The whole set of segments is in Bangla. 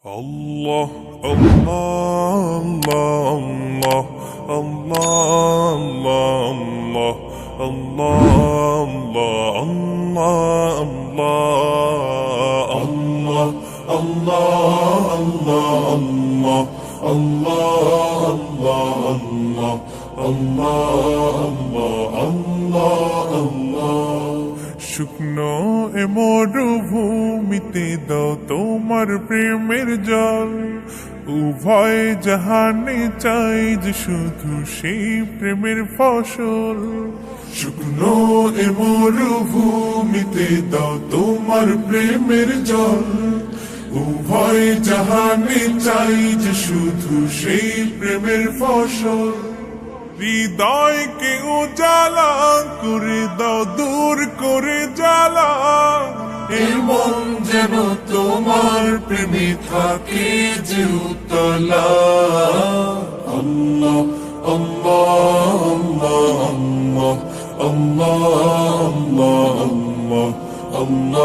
Allah, Allah, Allah, Allah, Allah, Allah, Allah, Allah, Allah, শুকনো এ মরুভূমিতে দাও তোমার প্রেমের জল, উভয় জাহানে চাই যে শুধু সেই প্রেমের ফসল। শুকনো এ মরুভূমিতে দাও তোমার প্রেমের জল, উভয় জাহানে চাই যে শুধু সেই প্রেমের ফসল। হৃদয়কে উজালা করে দাও, দূর করে জ্বালা, এ মন যেন তোমার প্রেমে থাকে যে উতলা। আল্লাহ আল্লাহ আল্লাহ আল্লাহ আল্লাহ আল্লাহ আল্লাহ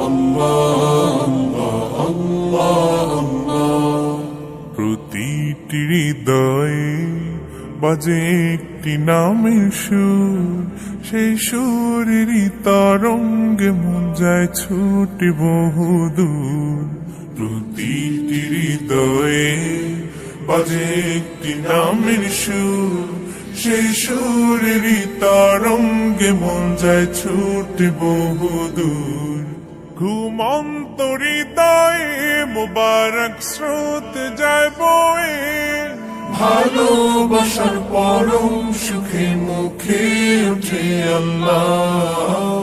আল্লাহ প্রতিটি হৃদয়ে বাজে একটি নামের সুর, সেই সুরেরই তরঙ্গে মন যায় ছুটে বহুদূর। প্রতিটি হৃদয়ে বাজে একটি নামের সুর, সেই সুরেরই তরঙ্গে মন যায় ছুটে বহুদূর। ঘুমন্ত হৃদয়ে মুবারক স্রোত যায় বয়ে, ভালোবাসার পরম সুখে মুখে উঠে আল্লাহ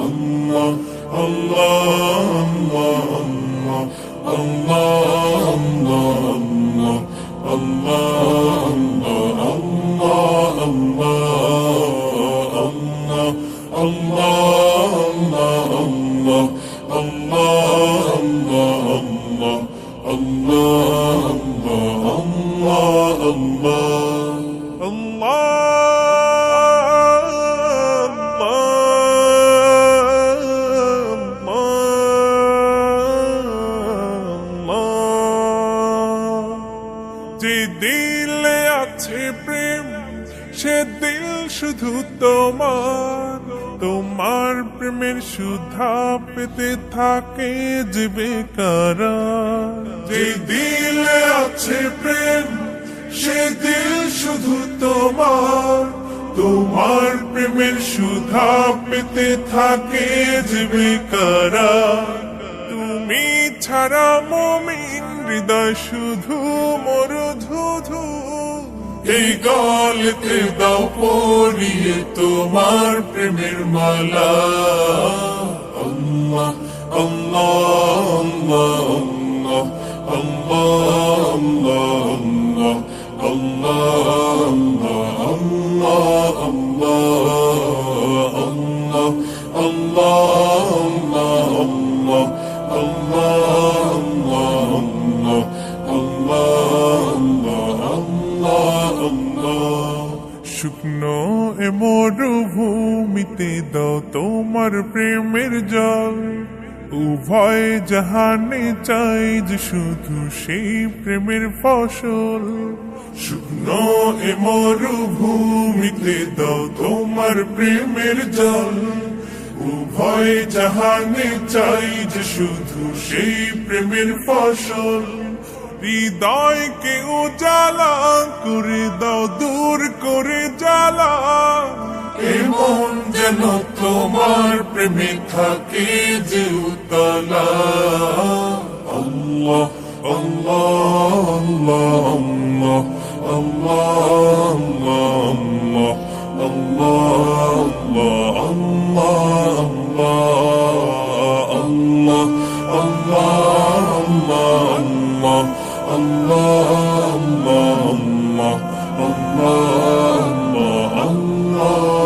আল্লাহ আল্লাহ আল্লাহ যে দিলে আছে প্রেম, সে দিল শুধু তোমার, তোমার প্রেমের সুধা পেতে থাকে যে বেকারার। যে দিলে আছে প্রেম, সে দিল শুধু তোমার, তোমার প্রেমের সুধা পেতে থাকে যে বেকারার। তুমি ছাড়া মুমিন হৃদয় শুধু মরুধুধু, এই গলেতে দাও পরিয়ে তোমার প্রেমের মালা। আল্লাহ আল্লাহ আল্লাহ শুকনো এ মরুভূমিতে দাও তোমার প্রেমের জল, উভয় জাহানে চাই যে শুধু সেই প্রেমের ফসল। শুকনো এ মরুভূমিতে দাও তোমার প্রেমের জল, উভয় জাহানে চাই যে শুধু সেই প্রেমের ফসল। হৃদয়কে উজালা করে দাও, দূর করে জ্বালা, এ মন যেন তোমার প্রেমে থাকে যে উতলা। আল্লাহ আল্লাহ আল্লাহ আল্লাহ আল্লাহ Allah